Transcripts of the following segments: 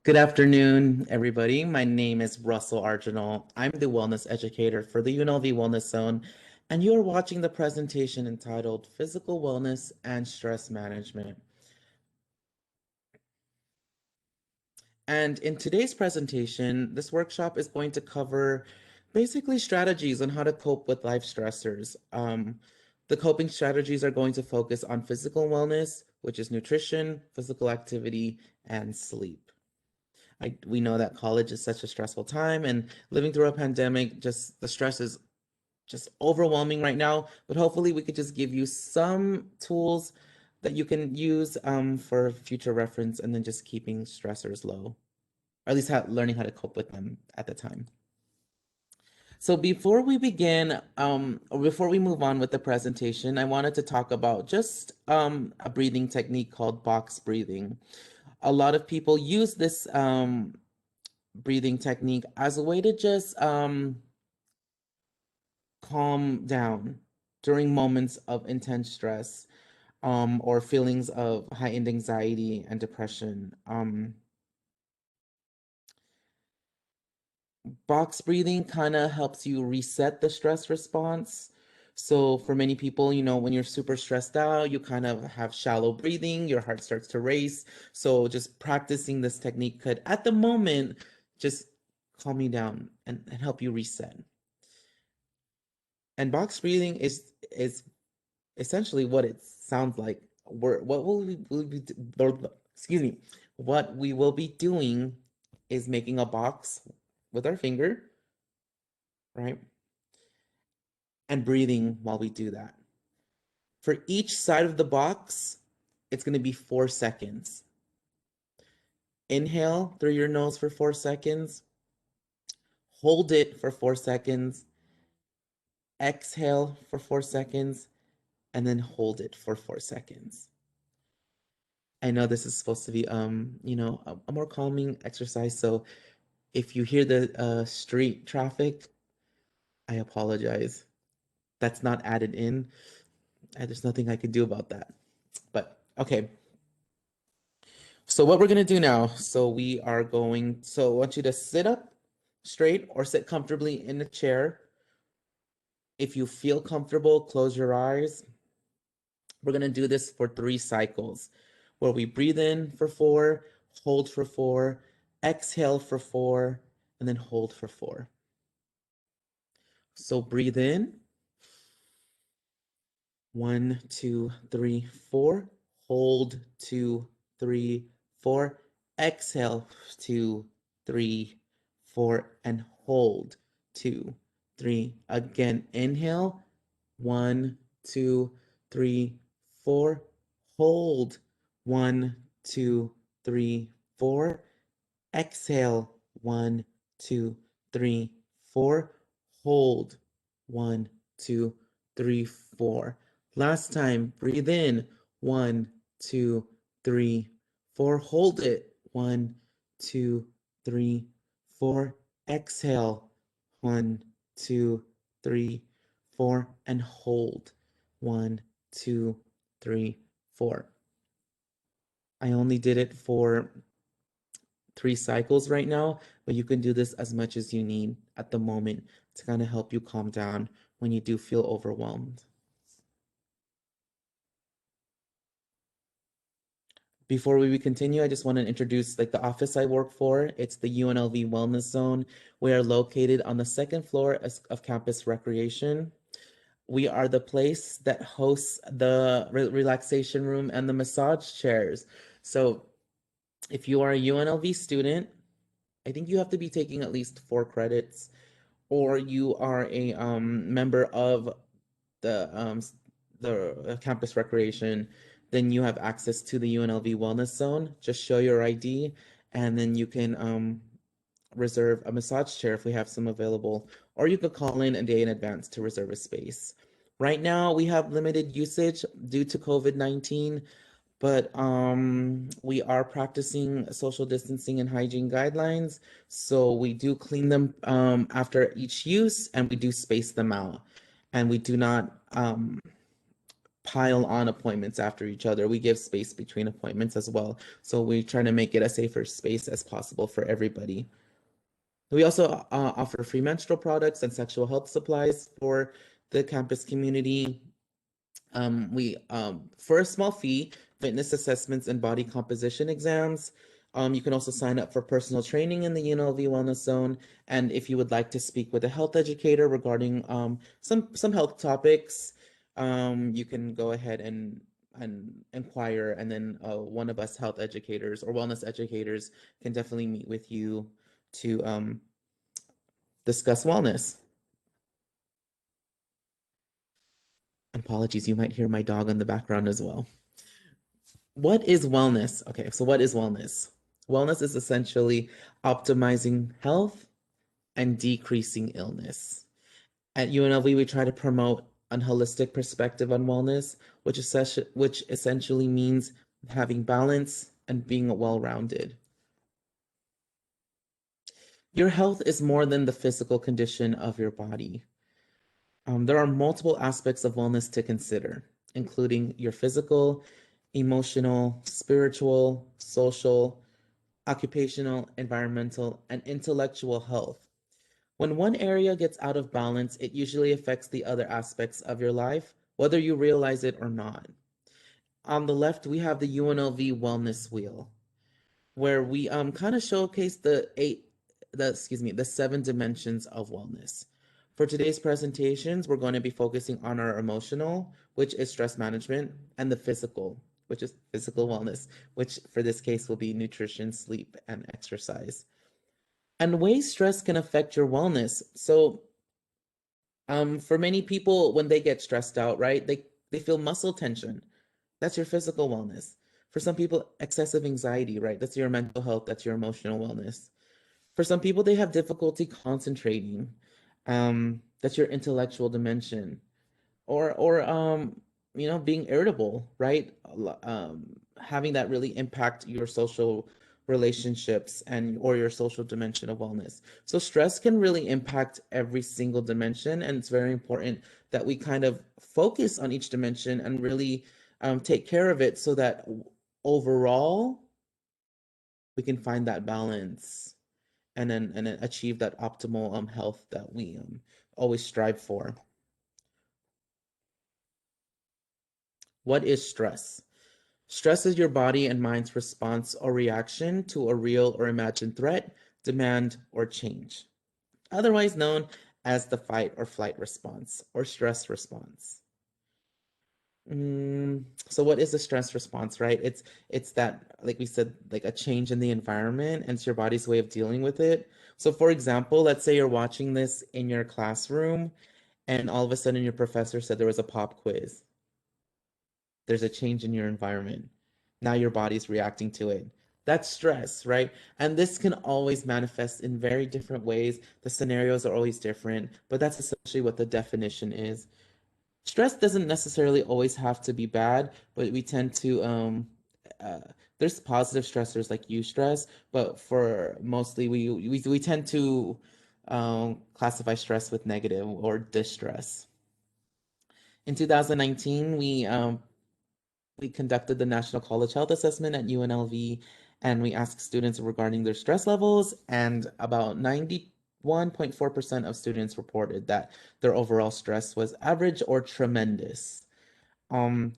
Good afternoon, everybody. My name is Russell Arginal. I'm the wellness educator for the UNLV Wellness Zone, and you are watching the presentation entitled Physical Wellness and Stress Management. And in today's presentation, this workshop is going to cover basically strategies on how to cope with life stressors. The coping strategies are going to focus on physical wellness, which is nutrition, physical activity, and sleep. We know that college is such a stressful time, and living through a pandemic, just the stress is just overwhelming right now. But hopefully we could just give you some tools that you can use for future reference, and then just keeping stressors low, or at least learning how to cope with them at the time. So before we begin, or before we move on with the presentation, I wanted to talk about just a breathing technique called box breathing. A lot of people use this breathing technique as a way to just calm down during moments of intense stress or feelings of heightened anxiety and depression. Box breathing kind of helps you reset the stress response. So for many people, when you're super stressed out, you kind of have shallow breathing, your heart starts to race. So just practicing this technique could, at the moment, just calm you down and help you reset. And box breathing is essentially what it sounds like. Excuse me, what we will be doing is making a box with our finger, right? And breathing while we do that. For each side of the box, it's going to be 4 seconds. Inhale through your nose for 4 seconds. Hold it for 4 seconds. Exhale for 4 seconds. And then hold it for 4 seconds. I know this is supposed to be, a more calming exercise. So if you hear the street traffic, I apologize. That's not added in. There's nothing I can do about that. But okay. So what we're gonna do now, so I want you to sit up straight or sit comfortably in a chair. If you feel comfortable, close your eyes. We're gonna do this for 3 cycles, where we breathe in for 4, hold for 4, exhale for 4, and then hold for 4. So breathe in. 1, 2, 3, 4. Hold 2, 3, 4. Exhale 2, 3, 4, and hold 2, 3. Again, inhale 1, 2, 3, 4. Hold 1, 2, 3, 4. Exhale 1, 2, 3, 4. Hold 1, 2, 3, 4. Last time, breathe in 1, 2, 3, 4. Hold it 1, 2, 3, 4. Exhale 1, 2, 3, 4, and hold 1, 2, 3, 4. I only did it for 3 cycles right now, but you can do this as much as you need at the moment to kind of help you calm down when you do feel overwhelmed. Before we continue, I just want to introduce the office I work for. It's the UNLV Wellness Zone. We are located on the 2nd floor of campus recreation. We are the place that hosts the relaxation room and the massage chairs. So if you are a UNLV student, I think you have to be taking at least 4 credits, or you are a member of the campus recreation, then you have access to the UNLV Wellness Zone. Just show your ID, and then you can reserve a massage chair if we have some available, or you could call in a day in advance to reserve a space. Right now, we have limited usage due to COVID-19, but we are practicing social distancing and hygiene guidelines. So we do clean them after each use, and we do space them out. And we do not pile on appointments after each other. We give space between appointments as well. So we try to make it a safer space as possible for everybody. We also offer free menstrual products and sexual health supplies for the campus community. We For a small fee, fitness assessments and body composition exams. You can also sign up for personal training in the UNLV Wellness Zone. And if you would like to speak with a health educator regarding some health topics, you can go ahead and inquire, and then one of us health educators or wellness educators can definitely meet with you to discuss wellness. Apologies, you might hear my dog in the background as well. What is wellness? Okay, so what is wellness? Wellness is essentially optimizing health and decreasing illness. At UNLV, we try to promote a holistic perspective on wellness, which essentially means having balance and being well-rounded. Your health is more than the physical condition of your body. There are multiple aspects of wellness to consider, including your physical, emotional, spiritual, social, occupational, environmental, and intellectual health. When one area gets out of balance, it usually affects the other aspects of your life, whether you realize it or not. On the left, we have the UNLV Wellness Wheel, where we kind of showcase the seven dimensions of wellness. For today's presentations, we're going to be focusing on our emotional, which is stress management, and the physical, which is physical wellness, which for this case will be nutrition, sleep, and exercise. And ways stress can affect your wellness. So, for many people, when they get stressed out, right, they feel muscle tension. That's your physical wellness. For some people, excessive anxiety, right? That's your mental health, that's your emotional wellness. For some people, they have difficulty concentrating. That's your intellectual dimension. Or being irritable, right? Having that really impact your social relationships and or your social dimension of wellness. So stress can really impact every single dimension, and it's very important that we kind of focus on each dimension and really take care of it so that overall we can find that balance and then achieve that optimal health that we always strive for. What is stress? Stress is your body and mind's response or reaction to a real or imagined threat, demand, or change, otherwise known as the fight or flight response or stress response. So what is the stress response, right? It's that, like we said, like a change in the environment, and it's your body's way of dealing with it. So for example, let's say you're watching this in your classroom and all of a sudden your professor said there was a pop quiz. There's a change in your environment. Now your body's reacting to it. That's stress, right? And this can always manifest in very different ways. The scenarios are always different, but that's essentially what the definition is. Stress doesn't necessarily always have to be bad, but we tend to uh, there's positive stressors like eustress, but for mostly we tend to classify stress with negative or distress. In 2019, we conducted the National College Health Assessment at UNLV, and we asked students regarding their stress levels, and about 91.4% of students reported that their overall stress was average or tremendous,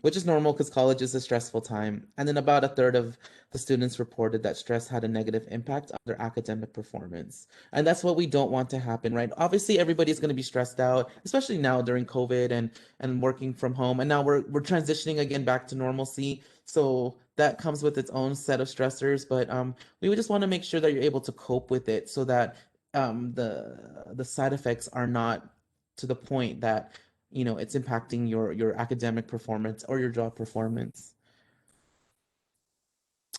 which is normal because college is a stressful time. And then about a third of the students reported that stress had a negative impact on their academic performance. And that's what we don't want to happen, right? Obviously, everybody's going to be stressed out, especially now during COVID and working from home. And now we're transitioning again back to normalcy. So that comes with its own set of stressors. But we would just want to make sure that you're able to cope with it so that the side effects are not to the point that it's impacting your academic performance or your job performance.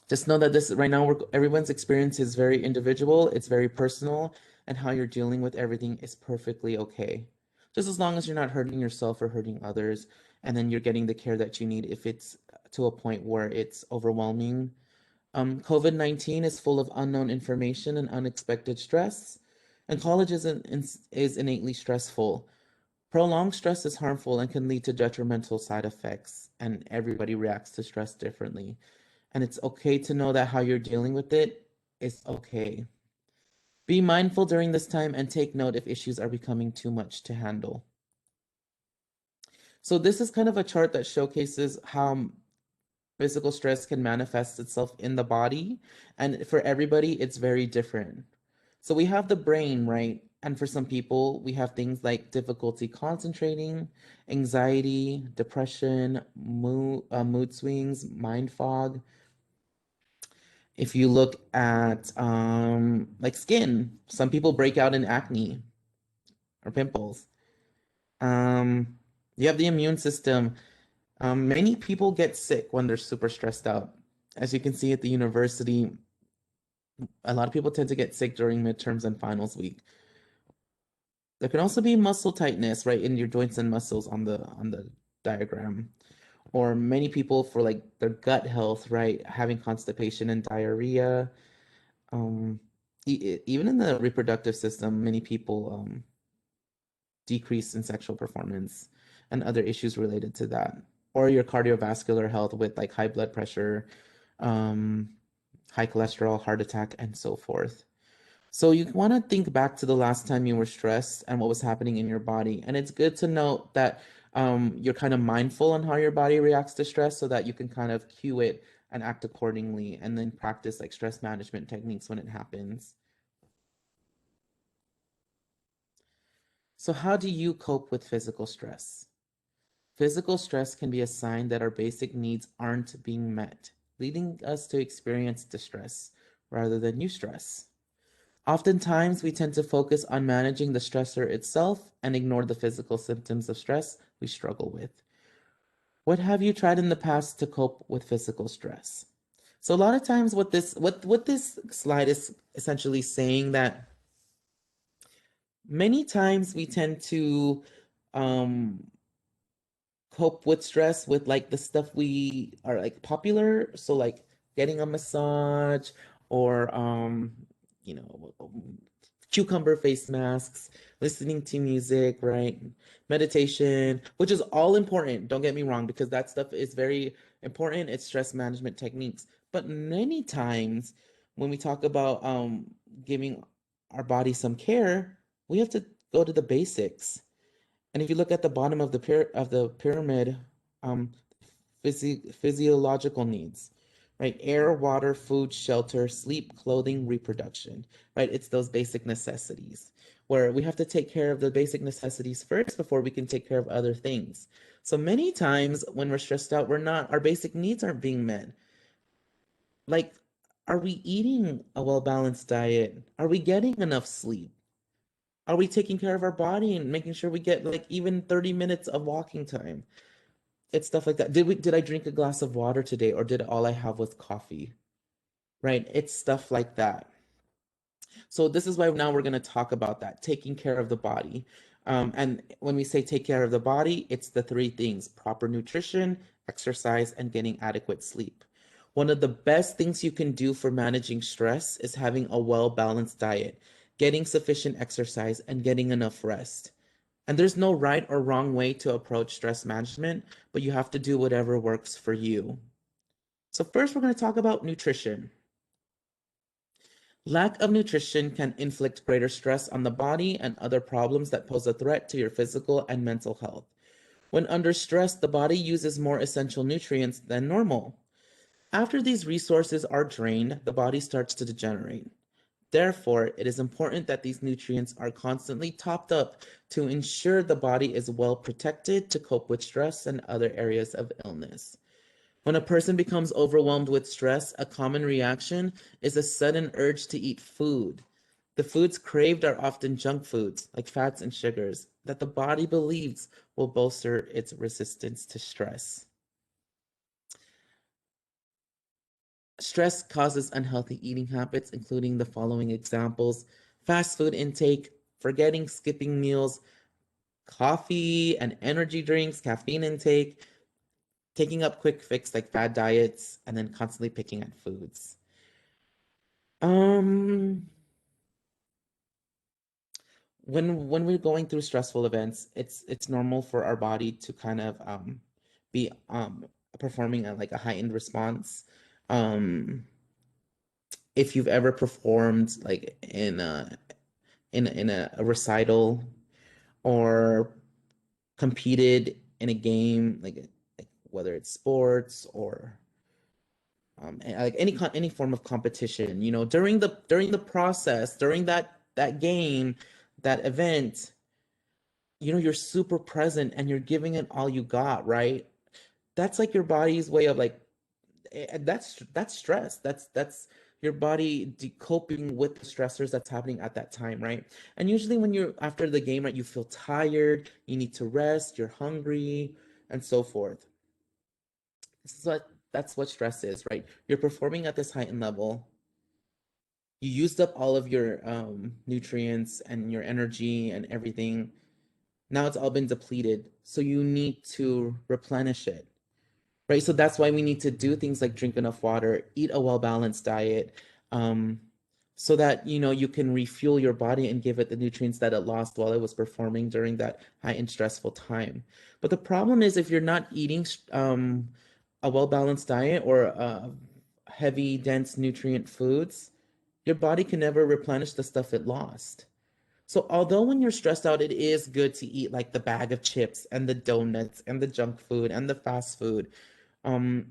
Just know that this right now everyone's experience is very individual, it's very personal, and how you're dealing with everything is perfectly okay. Just as long as you're not hurting yourself or hurting others, and then you're getting the care that you need if it's to a point where it's overwhelming. COVID-19 is full of unknown information and unexpected stress, and college is innately stressful. Prolonged stress is harmful and can lead to detrimental side effects, and everybody reacts to stress differently. And it's okay to know that how you're dealing with it is okay. Be mindful during this time and take note if issues are becoming too much to handle. So this is kind of a chart that showcases how physical stress can manifest itself in the body. And for everybody, it's very different. So we have the brain, right? And for some people, we have things like difficulty concentrating, anxiety, depression, mood swings, mind fog. If you look at like skin, some people break out in acne or pimples. Um, you have the immune system. Many people get sick when they're super stressed out. As you can see at the university, a lot of people tend to get sick during midterms and finals week. There can also be muscle tightness, right, in your joints and muscles on the diagram. Or many people for like their gut health, right, having constipation and diarrhea. Um, Even in the reproductive system, many people decrease in sexual performance and other issues related to that. Or your cardiovascular health with like high blood pressure, um, high cholesterol, heart attack, and so forth. So you want to think back to the last time you were stressed and what was happening in your body. And it's good to note that you're kind of mindful on how your body reacts to stress so that you can kind of cue it and act accordingly and then practice like stress management techniques when it happens. So how do you cope with physical stress? Physical stress can be a sign that our basic needs aren't being met, leading us to experience distress rather than eustress. Oftentimes, we tend to focus on managing the stressor itself and ignore the physical symptoms of stress we struggle with. What have you tried in the past to cope with physical stress? So a lot of times what this slide is essentially saying that many times we tend to um cope with stress with like the stuff we are like popular. So like getting a massage or you know, cucumber face masks, listening to music, right? Meditation, which is all important. Don't get me wrong, because that stuff is very important. It's stress management techniques. But many times when we talk about giving our body some care, we have to go to the basics. And if you look at the bottom of the pyramid, um, physiological needs, right? Air, water, food, shelter, sleep, clothing, reproduction, right? It's those basic necessities where we have to take care of the basic necessities first before we can take care of other things. So many times when we're stressed out, our basic needs aren't being met. Like, are we eating a well-balanced diet? Are we getting enough sleep? Are we taking care of our body and making sure we get like even 30 minutes of walking time? It's stuff like that. Did I drink a glass of water today or did all I have was coffee? Right? It's stuff like that. So this is why now we're going to talk about that, taking care of the body. And when we say take care of the body, it's the three things: proper nutrition, exercise, and getting adequate sleep. One of the best things you can do for managing stress is having a well-balanced diet, getting sufficient exercise, and getting enough rest. And there's no right or wrong way to approach stress management, but you have to do whatever works for you. So first, we're going to talk about nutrition. Lack of nutrition can inflict greater stress on the body and other problems that pose a threat to your physical and mental health. When under stress, the body uses more essential nutrients than normal. After these resources are drained, the body starts to degenerate. Therefore, it is important that these nutrients are constantly topped up to ensure the body is well protected to cope with stress and other areas of illness. When a person becomes overwhelmed with stress, a common reaction is a sudden urge to eat food. The foods craved are often junk foods, like fats and sugars, that the body believes will bolster its resistance to stress. Stress causes unhealthy eating habits, including the following examples: fast food intake, forgetting, skipping meals, coffee and energy drinks, caffeine intake, taking up quick fix like fad diets, and then constantly picking at foods. Um, when we're going through stressful events, it's normal for our body to kind of be performing like a heightened response. Um, if you've ever performed like in a recital or competed in a game, like whether it's sports or like any form of competition, during the process, during that game, that event, you're super present and you're giving it all you got, right? That's like your body's way of like that's stress. That's your body coping with the stressors that's happening at that time, right? And usually when you're after the game, right, you feel tired, you need to rest, you're hungry, and so forth. This is what That's what stress is, right? You're performing at this heightened level. You used up all of your nutrients and your energy and everything. Now it's all been depleted. So you need to replenish it, right? So that's why we need to do things like drink enough water, eat a well-balanced diet, um, so that you can refuel your body and give it the nutrients that it lost while it was performing during that high and stressful time. But the problem is if you're not eating a well-balanced diet or heavy, dense nutrient foods, your body can never replenish the stuff it lost. So although when you're stressed out, it is good to eat like the bag of chips and the donuts and the junk food and the fast food,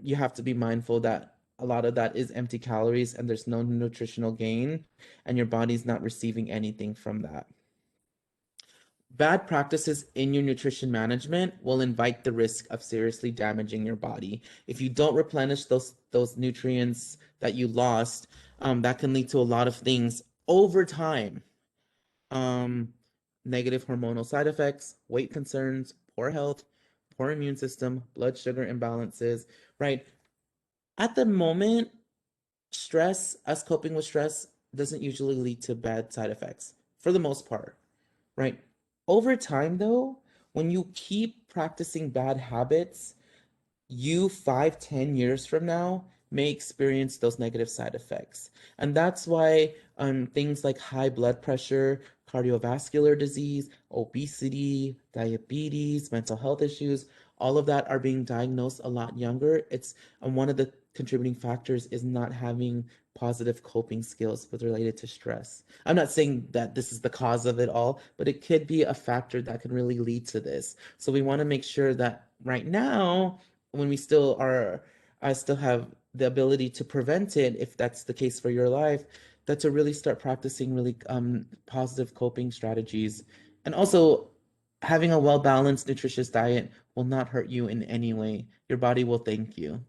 you have to be mindful that a lot of that is empty calories and there's no nutritional gain, and your body's not receiving anything from that. Bad practices in your nutrition management will invite the risk of seriously damaging your body. If you don't replenish those nutrients that you lost, that can lead to a lot of things over time. Um, Negative hormonal side effects, weight concerns, poor health, poor immune system, blood sugar imbalances, right? At the moment, us coping with stress doesn't usually lead to bad side effects for the most part, right? Over time, though, when you keep practicing bad habits, you 5, 10 years from now may experience those negative side effects. And that's why things like high blood pressure, cardiovascular disease, obesity, diabetes, mental health issues, all of that are being diagnosed a lot younger. It's one of the contributing factors is not having positive coping skills with related to stress. I'm not saying that this is the cause of it all, but it could be a factor that can really lead to this. So we want to make sure that right now when we still are I still have the ability to prevent it if that's the case for your life, that to really start practicing really positive coping strategies. And also having a well-balanced nutritious diet will not hurt you in any way. Your body will thank you.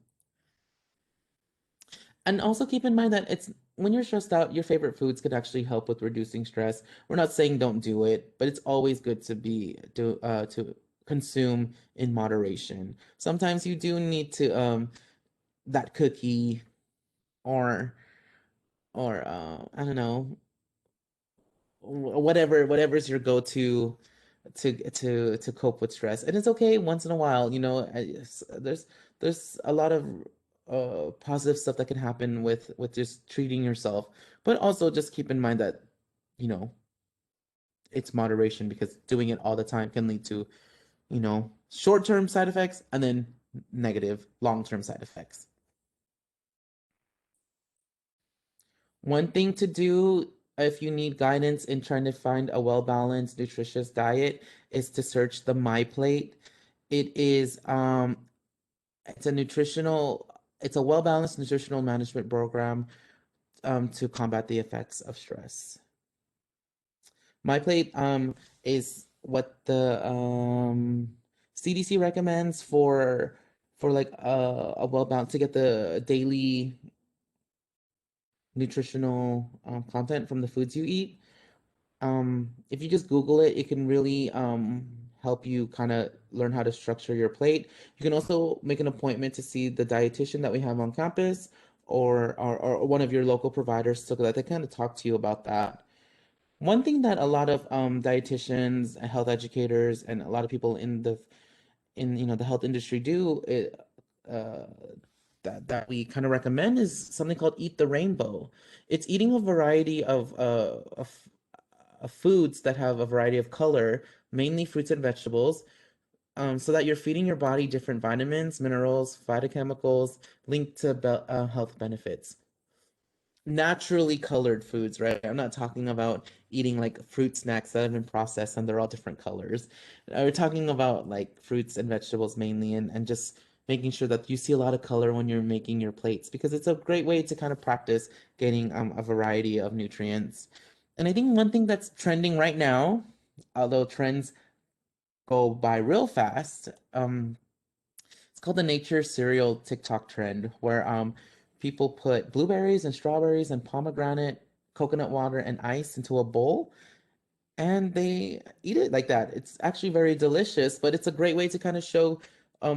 And also keep in mind that it's when you're stressed out, your favorite foods could actually help with reducing stress. We're not saying don't do it, but it's always good to consume in moderation. Sometimes you do need to that cookie or I don't know, whatever's your go-to to cope with stress. And it's okay once in a while, there's a lot of positive stuff that can happen with just treating yourself, but also just keep in mind that you know it's moderation, because doing it all the time can lead to short-term side effects and then negative long-term side effects. One thing to do if you need guidance in trying to find a well-balanced, nutritious diet is to search the MyPlate. It's it's a well-balanced nutritional management program to combat the effects of stress. MyPlate is what the CDC recommends for like a well-balanced to get the daily nutritional content from the foods you eat. If you just Google it, it can really help you kind of learn how to structure your plate. You can also make an appointment to see the dietitian that we have on campus, or one of your local providers, so that they kind of talk to you about that. One thing that a lot of dietitians and health educators and a lot of people in the health industry do uh, that we kind of recommend is something called Eat the Rainbow. It's eating a variety of foods that have a variety of color, mainly fruits and vegetables, so that you're feeding your body different vitamins, minerals, phytochemicals linked to health benefits. Naturally colored foods, right? I'm not talking about eating like fruit snacks that have been processed and they're all different colors. We're talking about like fruits and vegetables mainly, and just making sure that you see a lot of color when you're making your plates because it's a great way to kind of practice getting a variety of nutrients. And I think one thing that's trending right now, although trends go by real fast, it's called the nature cereal TikTok trend, where people put blueberries and strawberries and pomegranate, coconut water, and ice into a bowl, and they eat it like that. It's actually very delicious, but it's a great way to kind of show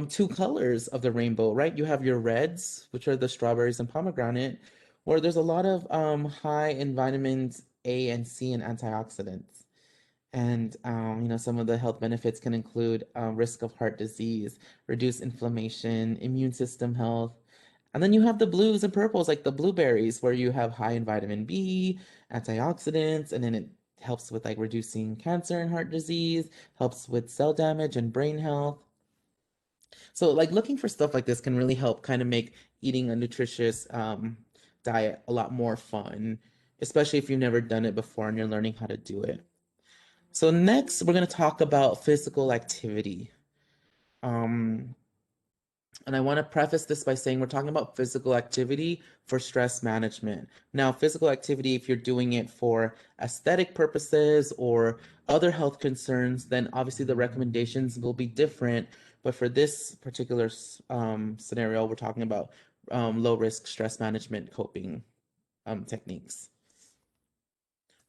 two colors of the rainbow, right? You have your reds, which are the strawberries and pomegranate, where there's a lot of high in vitamins A and C and antioxidants. And some of the health benefits can include risk of heart disease, reduce inflammation, immune system health. And then you have the blues and purples, like the blueberries, where you have high in vitamin B, antioxidants, and then it helps with like reducing cancer and heart disease, helps with cell damage and brain health. So like looking for stuff like this can really help kind of make eating a nutritious diet a lot more fun, especially if you've never done it before and you're learning how to do it. So next, we're going to talk about physical activity. Um, and I want to preface this by saying we're talking about physical activity for stress management. Now, physical activity, if you're doing it for aesthetic purposes or other health concerns, then obviously the recommendations will be different. But for this particular scenario, we're talking about low risk stress management coping techniques.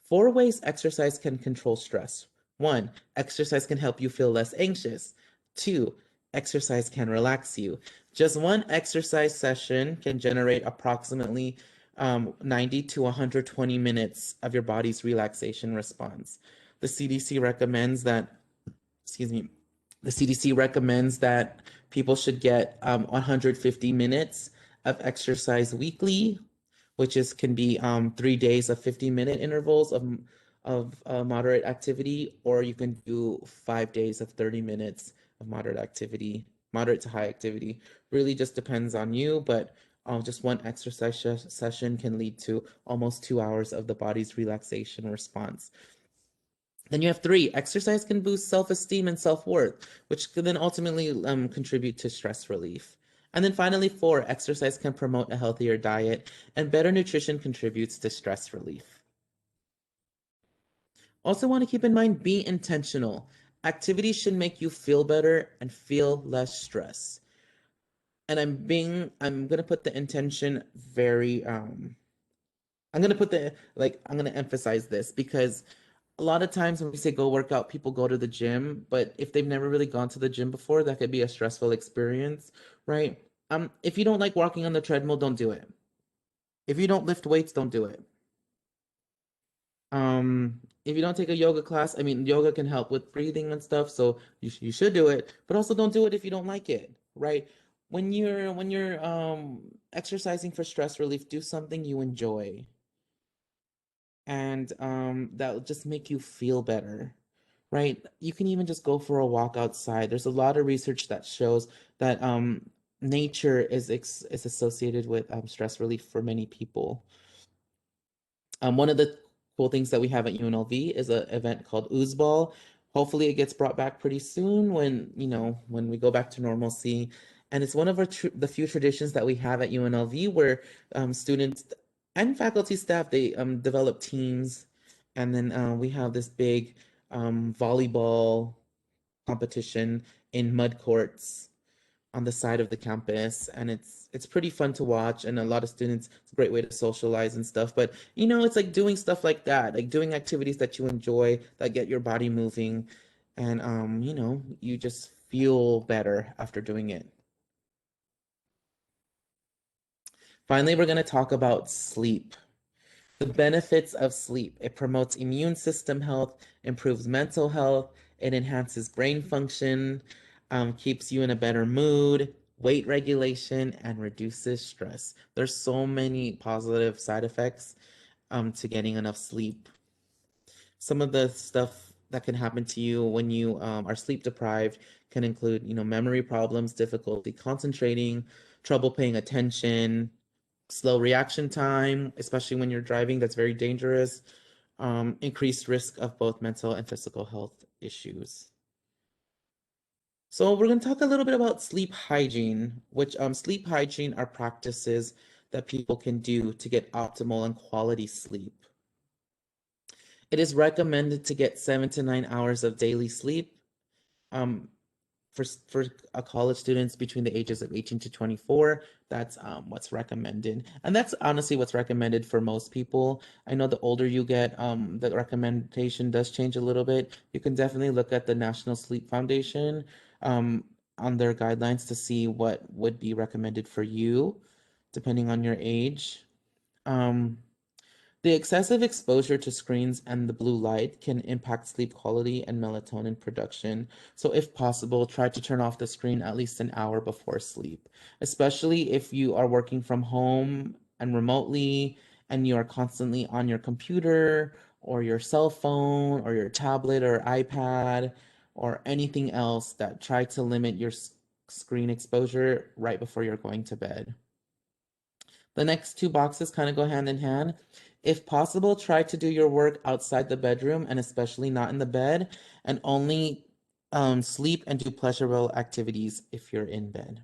4 ways exercise can control stress. 1, exercise can help you feel less anxious. 2, exercise can relax you. Just one exercise session can generate approximately 90 to 120 minutes of your body's relaxation response. The CDC recommends that, excuse me, the CDC recommends that people should get 150 minutes of exercise weekly, which is can be 3 days of 50-minute intervals of moderate activity, or you can do 5 days of 30 minutes of moderate activity, moderate to high activity. Really just depends on you, but just one exercise session can lead to almost 2 hours of the body's relaxation response. Then you have 3, exercise can boost self-esteem and self-worth, which can then ultimately contribute to stress relief. And then finally, 4, exercise can promote a healthier diet, and better nutrition contributes to stress relief. Also want to keep in mind, be intentional. Activities should make you feel better and feel less stress. And I'm gonna put the intention very, I'm gonna put the, like, I'm gonna emphasize this because a lot of times when we say go work out, people go to the gym, but if they've never really gone to the gym before, that could be a stressful experience, right? If you don't like walking on the treadmill, don't do it. If you don't lift weights, don't do it. If you don't take a yoga class, I mean, yoga can help with breathing and stuff, so you should do it, but also don't do it if you don't like it, right? When you're exercising for stress relief, do something you enjoy, and that'll just make you feel better, right? You can even just go for a walk outside. There's a lot of research that shows that nature is associated with stress relief for many people. One of the cool things that we have at UNLV is an event called Oozball. Hopefully, it gets brought back pretty soon when when we go back to normalcy. And it's one of the few traditions that we have at UNLV where students and faculty staff they develop teams, and then we have this big volleyball competition in mud courts on the side of the campus, and it's pretty fun to watch, and a lot of students, it's a great way to socialize and stuff. But it's like doing stuff like that, like doing activities that you enjoy that get your body moving, and you just feel better after doing it. Finally, we're going to talk about sleep. The benefits of sleep: it promotes immune system health, improves mental health, it enhances brain function, keeps you in a better mood, weight regulation, and reduces stress. There's so many positive side effects to getting enough sleep. Some of the stuff that can happen to you when you are sleep deprived can include, memory problems, difficulty concentrating, trouble paying attention, slow reaction time, especially when you're driving, that's very dangerous, increased risk of both mental and physical health issues. So we're going to talk a little bit about sleep hygiene, which sleep hygiene are practices that people can do to get optimal and quality sleep. It is recommended to get 7 to 9 hours of daily sleep. Um, for college students between the ages of 18 to 24, that's what's recommended. And that's honestly what's recommended for most people. I know the older you get, the recommendation does change a little bit. You can definitely look at the National Sleep Foundation um, on their guidelines to see what would be recommended for you, depending on your age. Um, the excessive exposure to screens and the blue light can impact sleep quality and melatonin production. So if possible, try to turn off the screen at least an hour before sleep, especially if you are working from home and remotely and you are constantly on your computer or your cell phone or your tablet or iPad or anything else. That try to limit your screen exposure right before you're going to bed. The next two boxes kind of go hand in hand. If possible, try to do your work outside the bedroom and especially not in the bed, and only sleep and do pleasurable activities if you're in bed.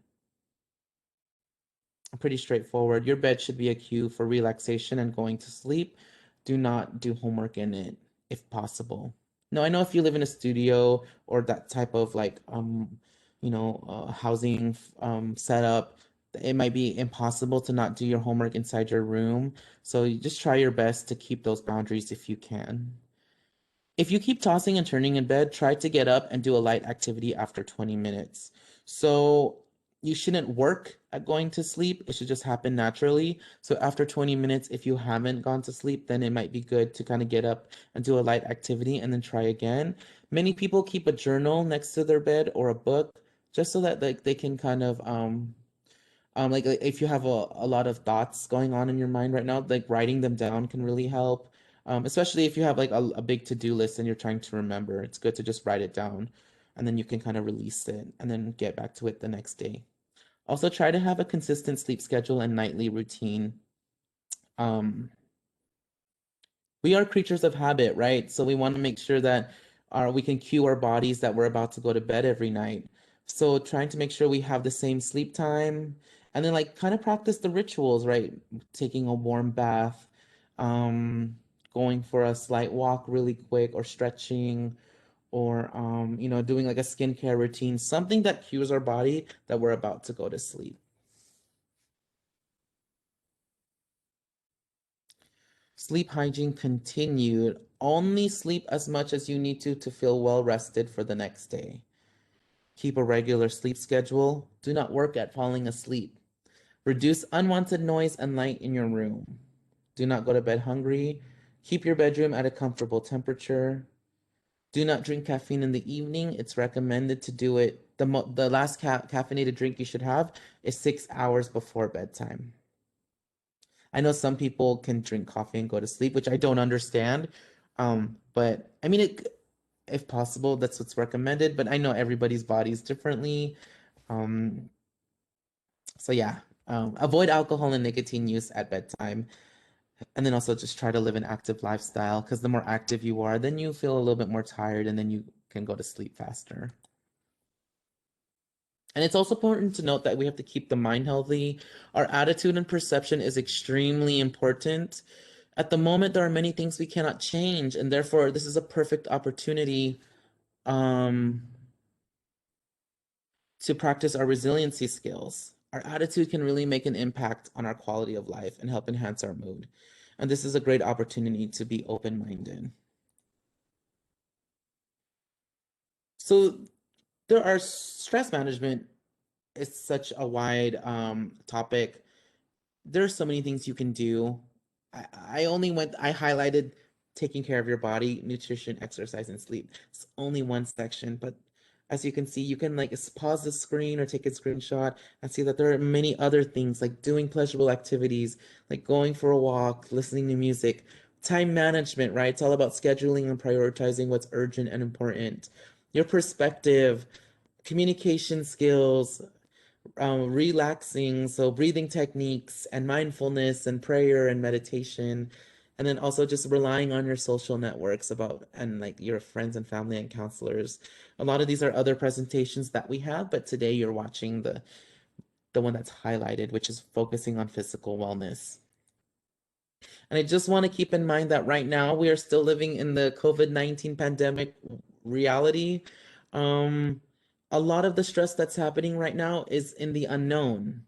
Pretty straightforward. Your bed should be a cue for relaxation and going to sleep. Do not do homework in it if possible. No, I know if you live in a studio or that type of like housing setup, it might be impossible to not do your homework inside your room. So you just try your best to keep those boundaries if you can. If you keep tossing and turning in bed, try to get up and do a light activity after 20 minutes. So you shouldn't work at going to sleep. It should just happen naturally. So after 20 minutes, if you haven't gone to sleep, then it might be good to kind of get up and do a light activity and then try again. Many people keep a journal next to their bed or a book just so that like they can kind of like if you have a lot of thoughts going on in your mind right now, like writing them down can really help. Especially if you have like a big to-do list and you're trying to remember, it's good to just write it down and then you can kind of release it and then get back to it the next day. Also, try to have a consistent sleep schedule and nightly routine. Um, we are creatures of habit, right? So we want to make sure that we can cue our bodies that we're about to go to bed every night. So trying to make sure we have the same sleep time and then like kind of practice the rituals, right? Taking a warm bath, um, going for a slight walk really quick or stretching or doing like a skincare routine, something that cues our body that we're about to go to sleep. Sleep hygiene continued. Only sleep as much as you need to feel well rested for the next day. Keep a regular sleep schedule. Do not work at falling asleep. Reduce unwanted noise and light in your room. Do not go to bed hungry. Keep your bedroom at a comfortable temperature. Do not drink caffeine in the evening. It's recommended to do it. The last caffeinated drink you should have is 6 hours before bedtime. I know some people can drink coffee and go to sleep, which I don't understand. But I mean, if possible, that's what's recommended. But I know everybody's body's differently. Um, so yeah, avoid alcohol and nicotine use at bedtime. And then also just try to live an active lifestyle because the more active you are, then you feel a little bit more tired and then you can go to sleep faster. And it's also important to note that we have to keep the mind healthy. Our attitude and perception is extremely important. At the moment, there are many things we cannot change, and therefore, this is a perfect opportunity um, to practice our resiliency skills. Our attitude can really make an impact on our quality of life and help enhance our mood. And this is a great opportunity to be open-minded. So there are stress management is such a wide topic. There's so many things you can do. I highlighted taking care of your body, nutrition, exercise, and sleep. It's only one section, but as you can see, you can like pause the screen or take a screenshot and see that there are many other things like doing pleasurable activities, like going for a walk, listening to music, Time management, right? It's all about scheduling and prioritizing what's urgent and important. Your perspective, communication skills, relaxing, so breathing techniques and mindfulness and prayer and meditation, and then also just relying on your social networks about and like your friends and family and counselors. A lot of these are other presentations that we have, but today you're watching the one that's highlighted, which is focusing on physical wellness. And I just want to keep in mind that right now we are still living in the COVID-19 pandemic reality. Um, a lot of the stress that's happening right now is in the unknown.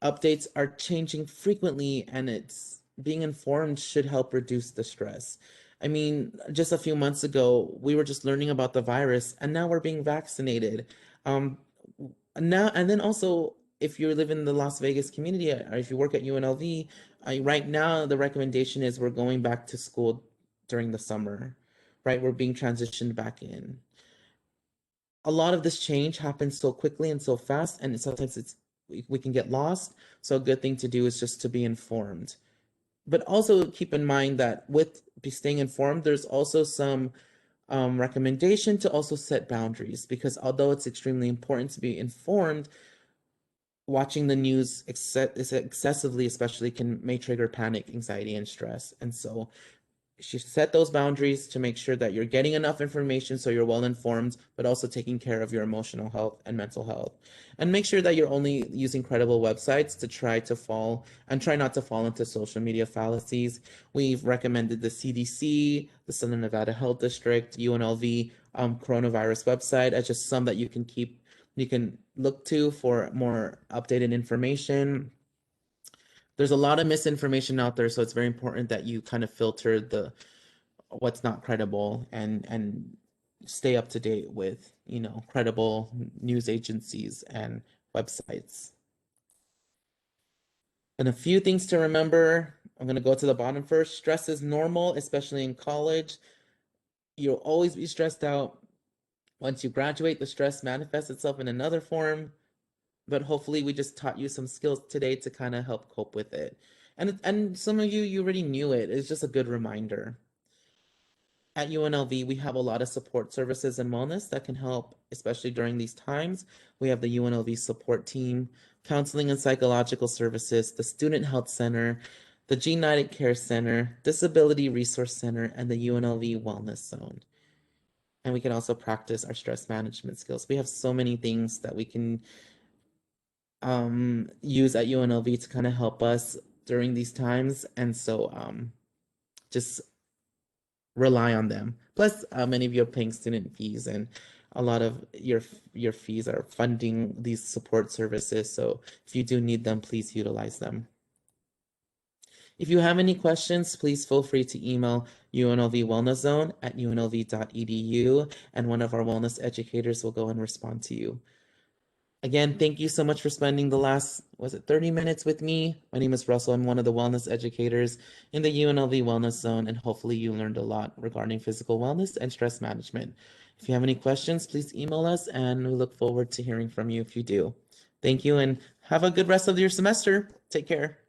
Updates are changing frequently, and it's being informed should help reduce the stress. I mean, just a few months ago, we were just learning about the virus, and now we're being vaccinated. Um, Now and then also, if you live in the Las Vegas community or if you work at UNLV, right now the recommendation is we're going back to school during the summer, right? We're being transitioned back in. A lot of this change happens so quickly and so fast, and sometimes we can get lost. So a good thing to do is just to be informed. But also keep in mind that with staying informed, there's also some recommendation to also set boundaries, because although it's extremely important to be informed, watching the news excessively especially may trigger panic, anxiety, and stress. And so she set those boundaries to make sure that you're getting enough information so you're well informed, but also taking care of your emotional health and mental health. And make sure that you're only using credible websites to try not to fall into social media fallacies. We've recommended the CDC, the Southern Nevada Health District, UNLV coronavirus website as just some that you can look to for more updated information. There's a lot of misinformation out there, so it's very important that you kind of filter the what's not credible and stay up to date with, credible news agencies and websites. And a few things to remember. I'm going to go to the bottom first. Stress is normal, especially in college. You'll always be stressed out. Once you graduate, the stress manifests itself in another form, but hopefully we just taught you some skills today to kind of help cope with it. And some of you already knew it. It's just a good reminder. At UNLV, we have a lot of support services and wellness that can help, especially during these times. We have the UNLV support team, counseling and psychological services, the Student Health Center, the G-United Care Center, Disability Resource Center, and the UNLV Wellness Zone. And we can also practice our stress management skills. We have so many things that we can use at UNLV to kind of help us during these times. And so just rely on them. Plus, many of you are paying student fees, and a lot of your fees are funding these support services. So if you do need them, please utilize them. If you have any questions, please feel free to email UNLV Wellness Zone at unlv.edu, and one of our wellness educators will go and respond to you. Again, thank you so much for spending the last, 30 minutes with me? My name is Russell. I'm one of the wellness educators in the UNLV Wellness Zone, and hopefully you learned a lot regarding physical wellness and stress management. If you have any questions, please email us, and we look forward to hearing from you if you do. Thank you, and have a good rest of your semester. Take care.